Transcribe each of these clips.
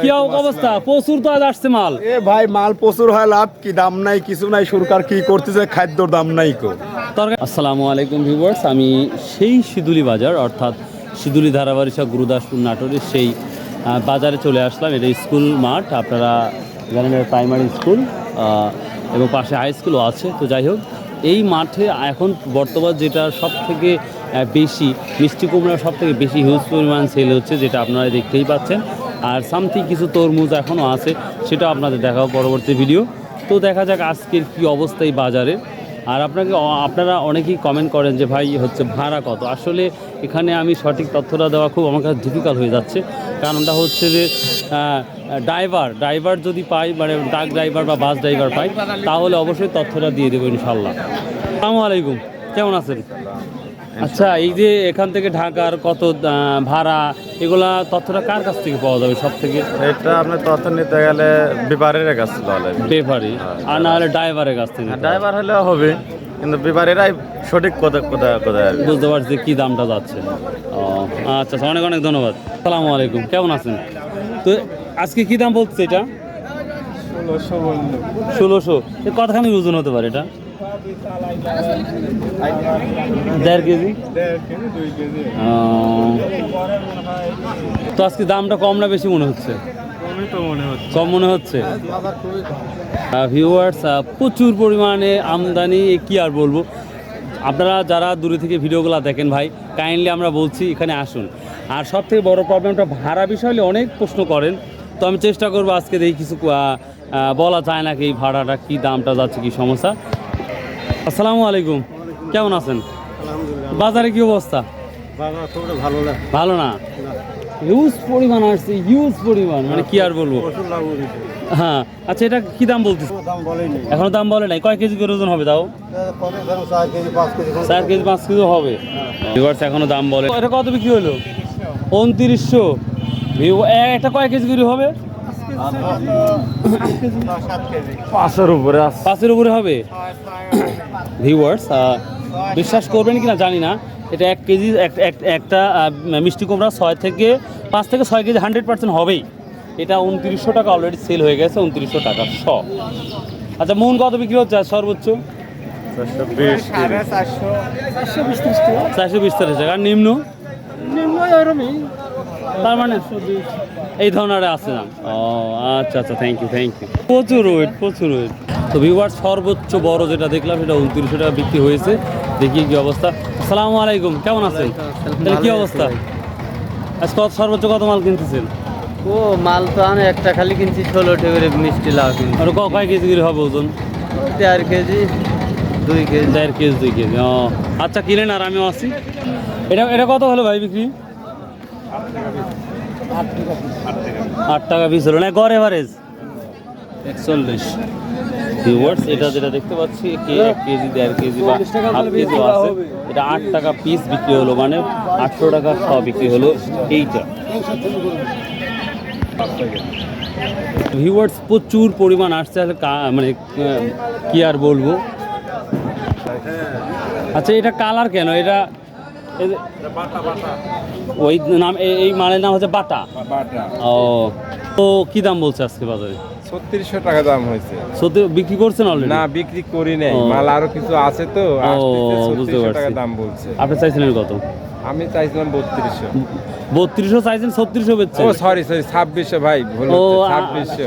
কি অবস্থা? প্রচুর তো আজ আসছে মাল। এ ভাই মাল প্রচুর হয়, লাভ কি? দাম নাই, কিছু নাই। সরকার কি করতেছে? খাদ্যর দাম নাই কো। আসসালামু আলাইকুম ভিউয়ার্স, আমি সেই শিদুলি বাজার অর্থাৎ শিদুলি ধারাবাড়িশা গুরুদাসপুর নাটোরের সেই বাজারে চলে আসলাম। এটা স্কুল মাঠ, আপনারা জানেন এটা প্রাইমারি স্কুল এবং পাশে হাই স্কুলও আছে। তো যাই হোক, এই মাঠে এখন বর্তমান যেটা সব থেকে বেশি মিষ্টি কুমড়া সব থেকে বেশি হিউজ পরিমাণ সেল হচ্ছে, যেটা আপনারা দেখতেই পাচ্ছেন। আর সামথিং কিছু তরমুজ এখনও আছে, সেটা আপনাদের দেখাবো পরবর্তী ভিডিও। তো দেখা যাক আজকের কী অবস্থা এই বাজারে। আর আপনারা অনেকেই কমেন্ট করেন যে ভাই হচ্ছে ভাড়া কত। আসলে এখানে আমি সঠিক তথ্যটা দেওয়া খুব আমার কাছে ডিফিকাল্ট হয়ে যাচ্ছে। কারণটা হচ্ছে যে ড্রাইভার যদি পাই, মানে ট্রাক ড্রাইভার বা বাস ড্রাইভার পাই, তাহলে অবশ্যই তথ্যটা দিয়ে দেবো ইনশাল্লাহ। আসসালামু আলাইকুম, কেমন আছেন? আচ্ছা, এই যে এখান থেকে ঢাকার কত ভাড়া, এগুলা তথ্যটা কার কাছ থেকে পাওয়া যাবে সব থেকে? এটা আপনি তথ্য নিতে গেলে ব্যাপারীর কাছ থেকে হলে ব্যাপারী, আর না হলে ড্রাইভারের কাছ থেকে? ড্রাইভার হলেও হবে, কিন্তু ব্যাপারীরাই সঠিক কোথায় বুঝতে পারছি কী দামটা যাচ্ছে। ও আচ্ছা, অনেক অনেক ধন্যবাদ। আসসালামু আলাইকুম, কেমন আছেন? তো আজকে কী দাম বলছে এটা? 1600। কতখানি ওজন হতে পারে এটা? 1.5 কেজি। তো আজকে দামটা কম না বেশি মনে হচ্ছে? কম মনে হচ্ছে। ভিউয়ার্স, প্রচুর পরিমাণে আমদানি, কি আর বলবো। আপনারা যারা দূরে থেকে ভিডিওগুলো দেখেন ভাই, কাইন্ডলি আমরা বলছি এখানে আসুন। আর সব থেকে বড়ো প্রবলেমটা ভাড়া বিষয় হলে অনেক প্রশ্ন করেন। তো আমি চেষ্টা করবো আজকে দেখি কিছু বলা যায় নাকি এই ভাড়াটা কী দামটা যাচ্ছে, কী সমস্যা। আসসালামু আলাইকুম, কেমন আছেন? বাজারে কি অবস্থা? ভালো না? হিউজ পরিমাণ আসছে, হিউজ পরিমাণ, মানে কি আর বলবো। হ্যাঁ, আচ্ছা, এটা কি দাম বলতেছে? এখনো দাম বলে নাই। কয় কেজি করে ওজন হবে তাও? 4 কেজি 5 কেজি হবে। এখনো দাম বলে। এটা কত বিক্রি হলো? 2900। একটা কয় কেজি করে হবে? 5-এর উপরে। 5-এর উপরে হবে। ভিউয়ার্স, বিশ্বাস করবেন কিনা জানি না, এটা 1 কেজি একটা মিষ্টি কুমড়া 5 থেকে 6 কেজি 100% হবেই। এটা 2900 টাকা অলরেডি সেল হয়ে গেছে, 2900 টাকা শ। আচ্ছা, মন কত বিক্রি হচ্ছে সর্বোচ্চ? 420 টাকা। আর নিম্ন? তার মানে এই ধরনের আছে না? ও আচ্ছা আচ্ছা, থ্যাংক ইউ। প্রচুর ওয়েট। তো ভিউয়ার্স, সর্বোচ্চ বড় যেটা দেখলাম সেটা 2900 টাকা বিক্রি হয়েছে। দেখি কি অবস্থা। আসসালামু আলাইকুম, কেমন আছেন? তাহলে কি অবস্থা? আজকে সর্বোচ্চ কত মাল কিনতেছেন? ও মাল তো আমি একটা খালি কিনছি 16 করে মিষ্টি লাউ কিনছি। আর কয় কেজি করে হবে ওজন? 4 কেজি 2 কেজি। 1.5 kg 2 kg. ও আচ্ছা, কিনেন আর আমিও আসি। এটা কত হলো ভাই বিক্রি? 8 টাকা পিস হলো না? গড় এভারেজ 41। ভিউয়ার্স, এটা যেটা দেখতে পাচ্ছি 1 কেজি 1.5 কেজি বা হাফ কেজি আছে, এটা 8 টাকা পিস বিক্রি হলো, মানে 800 টাকা শ বিক্রি হলো এইটা। ভিউয়ার্স, প্রচুর পরিমাণ আসছে, মানে কি আর বলবো। আচ্ছা, এটা কালার কেন? এটা ওই নাম, এই মালের নাম হচ্ছে বাটা। ও, তো কি দাম বলছে আজকে বাজারে? 3600 টাকা দাম হয়েছে। সত্যি বিক্রি করছেন অলরেডি? না, বিক্রি করি নাই, মাল আরো কিছু আছে তো। বুঝতে 3600 পারছি। টাকা দাম বলছে। আপনি চাইছিলেন কত? আমি চাইছিলাম 3200। 3200 চাইছেন, 3600 বেচছেন? ও সরি 2600 ভাই, ভুল হচ্ছে।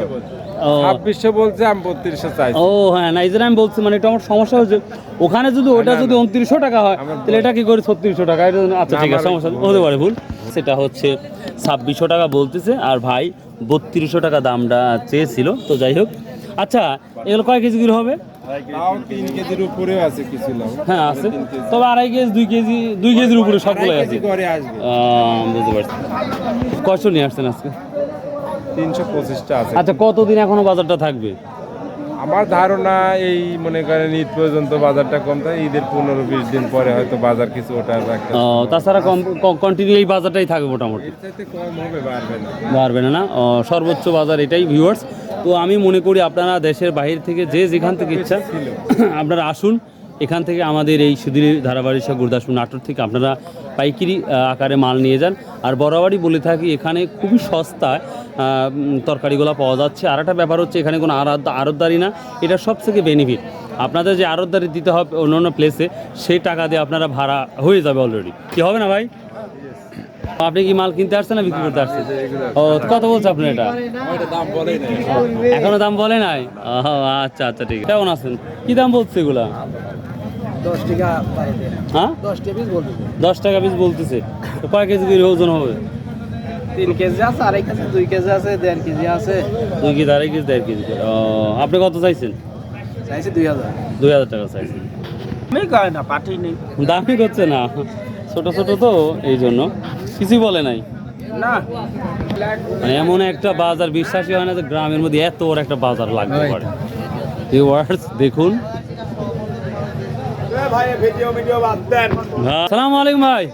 2600 বলছে, আমি 3200 চাইছি। ও হ্যাঁ, না, এই জন্য আমি বলছি, মানে এটা আমার সমস্যা হচ্ছে। ওখানে যদি ওটা যদি 2900 টাকা হয়, তাহলে এটা কি করে 3600 টাকা? আচ্ছা ঠিক আছে, সমস্যা হতে পারে, ভুল। সেটা হচ্ছে 2600 টাকা বলতেছে, আর ভাই 3200 টাকা দামটা চেয়েছিল। তো যাই হোক, আচ্ছা, এগুলো কয় কেজি করে হবে? 3 কেজির উপরে আছে কিছু লাউ। হ্যাঁ আছে, তবে 2.5 কেজি 2 কেজির উপরে সবগুলোই আছে। ঘরে আসবে। বুঝতে পারছি। কয়শো নিয়ে আসছেন আজকে? 325টা আছে। আচ্ছা, কতদিন এখনো বাজারটা থাকবে? আমার ধারণা এই মনে করেন ঈদ পর্যন্ত বাজারটা কম থাকে, ঈদের 15-20 দিন পরে হয়তো বাজার কিছু ওঠা যাবে। তাছাড়া কন্টিনিউ এই বাজারটাই থাকবে মোটামুটি? কম হবে, বাড়বে না। সর্বোচ্চ বাজার এটাই ভিউয়ার্স। তো আমি মনে করি আপনারা দেশের বাইরে থেকে যেখান থেকে ইচ্ছা আপনারা আসুন, এখান থেকে আমাদের এই শিদুলি ধারাবাড়িসহ গুরুদাসপুর নাটোর থেকে আপনারা পাইকারি আকারে মাল নিয়ে যান। আর বরাবরই বলে থাকি এখানে খুবই সস্তায় তরকারিগুলো পাওয়া যাচ্ছে। আর একটা ব্যাপার হচ্ছে এখানে কোনো আড়তদারি না, এটা সবথেকে বেনিফিট। আপনাদের যে আড়তদারি দিতে হবে অন্য অন্য প্লেসে, সেই টাকা দিয়ে আপনারা ভাড়া হয়ে যাবে অলরেডি। কি হবে না ভাই? আপনি কি মাল কিনতে আসছেন না বিক্রি করতে আসছেন? ও কত বলছে আপনার এটা? এখনো দাম বলে নাই? ও আচ্ছা আচ্ছা ঠিক আছে। কেমন আছেন? কি দাম বলছে এগুলা? 10 টাকা। হ্যাঁ 10 টাকা পিস বলতেছে। 10 টাকা পিস বলতেছে। তো কয় কেজি করে ওজন হবে? 3 কেজি আছে, 2.5 কেজি, 2 কেজি আছে, 1.5 কেজি আছে। 2 কেজি, 2.5 কেজি, 1.5 কেজি করে। ও আপনি কত চাইছেন? চাইছে 2000। 2000 টাকা চাইছেন। আমি কয় না, পাঠি নেই। দামই করছে না, ছোট ছোট তো এই জন্য কিছুই বলে নাই। না মানে এমন একটা বাজার বিশ্বাসই হয় না যে গ্রামের মধ্যে এত বড় একটা বাজার লাগতে পারে। ভিউয়ার্স দেখুন। আসসালামু আলাইকুম ভাই,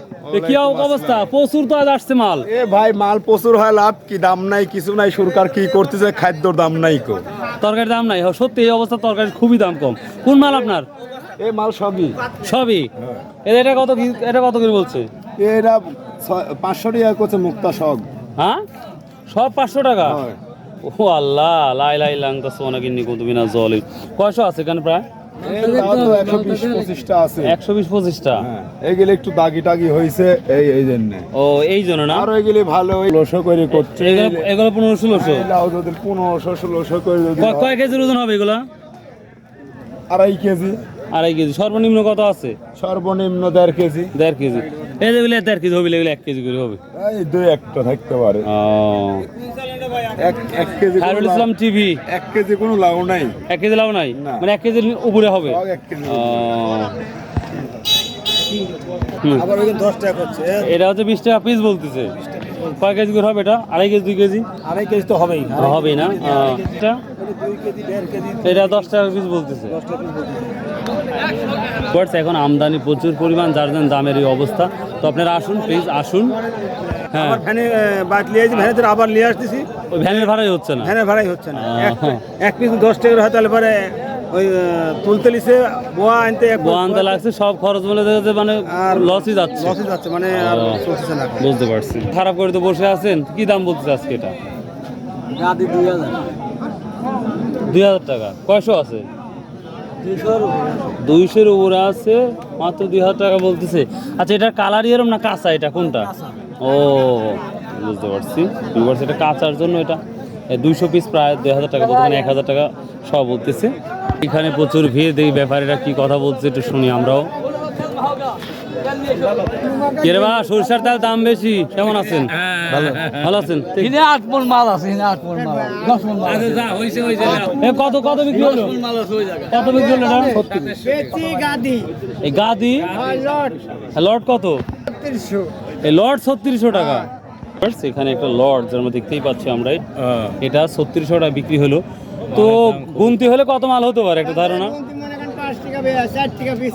কি অবস্থা? প্রচুর তো আজ আসছে মাল। এ ভাই মাল প্রচুর হয়, লাভ কি, দাম নাই কিছু নাই, সরকার কি করতেছে, খাদ্যর দাম নাই কো, তরকারির দাম নাই। সত্যি এই অবস্থা, তরকারির খুবই দাম কম। কোন মাল আপনার? এ মাল সবই সবই। এটা কত, এটা কত করে বলছে? এরা 500 টাকা করছে মুক্তা সব। হ্যাঁ সব 500 টাকা? হয়। ও আল্লাহ, লাই লাই লাং তো সোনা কিন্নি কত বিনা জলে। কয়শো আছে এখানে? প্রায় তাও তো 120-25টা আছে। 120-25টা। হ্যাঁ, এগুলো একটু দাগি টাগি হয়েছে এই জন্য। ও এই জন্য না? আর এগুলি ভালো 1600 করে করছে। এগুলো 1500-1600। লাউ যদি 1500-1600 করে যদি হয়। কয় কেজির ওজন হবে এগুলা? 2.5 কেজি। 2.5 কেজি। সর্বনিম্ন কত আছে? সর্বনিম্ন 1.5 কেজি। 1.5 কেজি। এই যেগুলো 1.5 কেজি হবে, এগুলো 1 কেজি করে হবে। এই 2-1টা থাকতে পারে। ও 1 KG Khairul Islam TV. 1 KG কোনো লাউ নাই। 1 কেজি লাভ নাই? না। মানে 1 কেজির উপরে হবে? সব 1 কেজি। ও হুম। আবার ওই 10 টাকা করছে। এটা হচ্ছে 20 টাকা পিস বলতেছে। কয় কেজি করে হবে এটা? 2.5 কেজি, 2 কেজি? 2.5 কেজি তো হবেই। হবেই না? এটা 2 কেজি 1.5 কেজি। এটা 10 টাকা পিস বলতেছে। এখন আমদানি প্রচুর পরিমাণ, যার জন্য দামের এই অবস্থা। তো আপনারা আসুন, প্লিজ আসুন। হ্যাঁ, ভ্যানে বাইক নিয়ে আসছি, ভ্যানে আবার নিয়ে আসতেছি। ওই ভ্যানের ভাড়াই হচ্ছে না। ভ্যানে ভাড়াই হচ্ছে না। হ্যাঁ। এক পিস 10 টাকা হয়, তাহলে পরে ওই তুলতে লিছে বোয়া আনতে আনতে লাগছে, সব খরচ বলে দেখেছে, মানে আর লসই যাচ্ছে। লসে যাচ্ছে, মানে আর চলতেছে না। বুঝতে পারছি। খারাপ করে তো বসে আছেন। কি দাম বলতেছে আজকে এটা? গাদি 2000। 2000 টাকা। কয়শো আছে? 200-এর উপরে আছে, মাত্র 2000 টাকা বলতেছে। আচ্ছা, এটার কালারই এরম না কাঁচা? এটা কোনটা? ও বুঝতে পারছি। এটা কাঁচার জন্য এটা 200 পিস প্রায় 2000 টাকা বলতে, মানে 1000 টাকা সব বলতেছে। এখানে প্রচুর ভিড়, দেখি ব্যাপারীরা কি কথা বলছে একটু শুনি আমরাও। কেরে বা, সরিষার তেল দাম বেশি, কেমন আছেন? ভালো আছেন? 8 মণ মাল আছে, 8 মণ মাল, 10 মণ মাল আছে। কত কত বিক্রি হলো? মাল আছে ওই জায়গায়। কত বিক্রি হলো এটা? বেচি গাদি এই গাদি লট লট কত? 3600 এই লট 3600 টাকা। এখানে একটা লট, যার মধ্যে দেখতেই পাচ্ছি আমরা, এটা 3600 টাকা বিক্রি হলো। তো গুনতি হলে কত মাল হতে পারে একটা ধারণা? মনে করেন 5 টাকা 4 টাকা পিস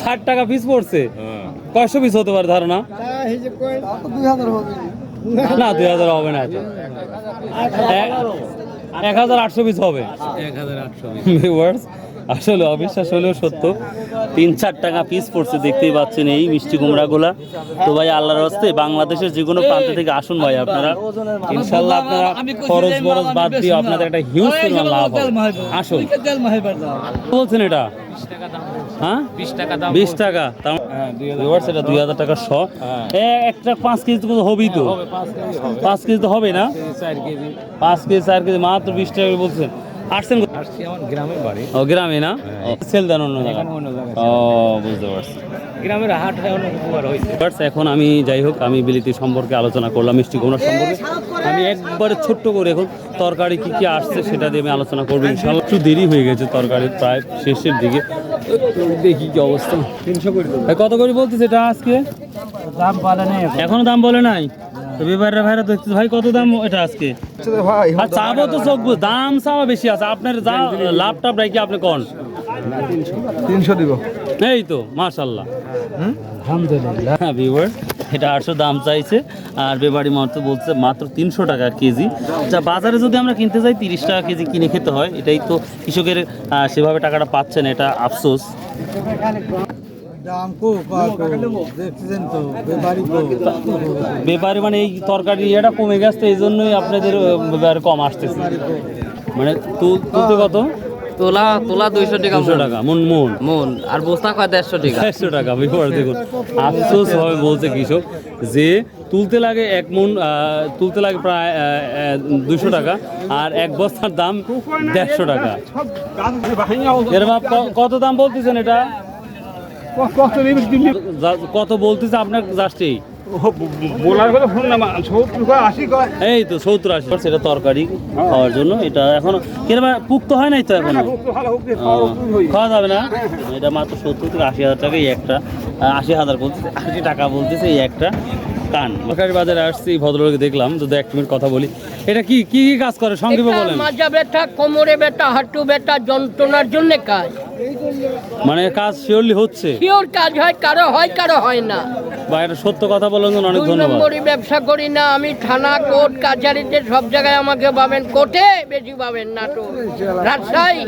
60 টাকা পিস পড়ছে। কয়শো পিস হতে পারে ধারণা? তা হিসাব করে 2000 হবে না, 2000 হবে না, এটা 1800 পিস হবে। 1800 আসলে অবিশ্বাস হলেও সত্য, 3-4 টাকা পিস পড়ছে। দেখতেই পাচ্ছেন এই মিষ্টি কুমড়াগুলা। তো ভাই আল্লাহর হস্তে বাংলাদেশের যে কোনো প্রান্ত থেকে আসুন ভাই, আপনারা ইনশাল্লাহ আপনারা খরচ বরচ বাদ দিয়ে আপনাদের একটা হিউজ পরিমাণ লাভ হবে। আসুন। বলছেন এটা? হ্যাঁ 20 টাকা। এটা 2000 টাকা শ। একটা 5 কেজি তো হবেই তো? 5 কেজি তো হবে না? 5 কেজি 4 কেজি মাত্র 20 টাকা বলছেন। আসছেন গ্রামের বাড়ি। ও গ্রামে না? সেল দেন অন্য জায়গায়? ও বুঝতে পারছি। গ্রামের হাট অনেক উপকার হয়েছে। এখন আমি যাই হোক, আমি বিলিতি সম্পর্কে আলোচনা করলাম, মিষ্টি কুমড়া সম্পর্কে। আমি একবারে ছোট্ট করে এখন তরকারি কি কি আসছে সেটা দিয়ে আমি আলোচনা করবো ইনশাআল্লাহ। একটু দেরি হয়ে গেছে, তরকারি প্রায় শেষের দিকে। দেখি কি অবস্থা। 300 করে কত করে বলতেছে এটা আজকে? দাম বলে নেই এখনো দাম বলে নাই? তো ব্যাপারীরা ভাইরা দেখতে, ভাই কত দাম এটা আজকে? ভাই আর চাবো তো চোখ বুঝে, দাম চাওয়া বেশি আছে। আপনার যা লাভ টাভ রাখি আপনি কন। 300 দিব। এই তো মাশাআল্লাহ, আলহামদুলিল্লাহ। হ্যাঁ ভিউয়ার্স, এটা 800 দাম চাইছে। আর বেবাড়ি মাত্র বলছে মাত্র 300 টাকা কেজি। যা বাজারে যদি আমরা কিনতে যাই 30 টাকা কেজি কিনে খেতে হয়। এটাই তো কৃষকের সেভাবে টাকাটা পাচ্ছে না, এটা আফসোস। দাম খুব দেখছেন তো ব্যাপারে মানে এই তরকারি এটা কমে গেছে এই জন্যই আপনাদের ব্যাপারে কম আসতেছে মানে তুলতে কত তোলা 200 টাকা 200 টাকা মন মন মন আর বস্তা কয় 150 টাকা 150 টাকা বিপর দেখুন আফসোস ভাবে বলছে কৃষক যে তুলতে লাগে এক মন তুলতে লাগে প্রায় 200 টাকা আর এক বস্তার দাম 150 টাকা এর বাপ কত দাম বলতেছেন এটা কত বলতেছে আপনার জাস্টেই এই তো 70-80 সেটা তরকারি খাওয়ার জন্য এটা এখনো কিরকম পুক্ত হয় নাই তো এখনো খাওয়া যাবে না এটা মাত্র 70 থেকে 80 হাজার টাকা এই একটা 80,000 বলতেছে 80 টাকা বলতেছে এই একটা কান তরকারি বাজারে আসছি ভদ্রলোকে দেখলাম যদি এক মিনিট কথা বলি এটা কি কি কি কাজ করে সংক্ষেপে বলেন মাজা ব্যথা কোমরে ব্যথা হাঁটু ব্যথা যন্ত্রণার জন্য কাজ মানে কাজ শিওরলি হচ্ছে শিওর কাজ হয় কারো হয় না বা এটা সত্য কথা বলার জন্য অনেক 2 ধন্যবাদ নম্বরই ব্যবসা করি না আমি থানা কোর্ট কাছারিতে সব জায়গায় আমাকে পাবেন কোর্টে বেশি পাবেন নাটোর রাজশাহী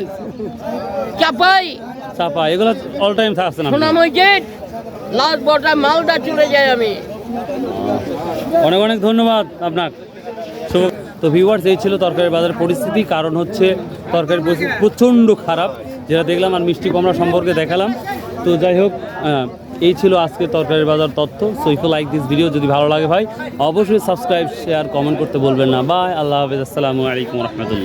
চাপা এগুলো অল টাইম থাকছে না সোনামইজেট লাস্ট বটা মালদা চলে যায় আমি অনেক অনেক ধন্যবাদ আপনার তো ভিউয়ার্স এই ছিল তরকারি বাজারের পরিস্থিতি কারণ হচ্ছে তরকারি পরিস্থিতি প্রচণ্ড খারাপ যেটা দেখলাম আর মিষ্টি কুমড়া সম্পর্কে দেখালাম তো যাই হোক এই ছিল আজকে তরকারি বাজার তথ্য so if you like this video যদি ভালো লাগে ভাই অবশ্যই সাবস্ক্রাইব শেয়ার কমেন্ট করতে বলবেন না বাই আল্লাহ হাফেজ আসসালামু আলাইকুম রহমতুল্লাহ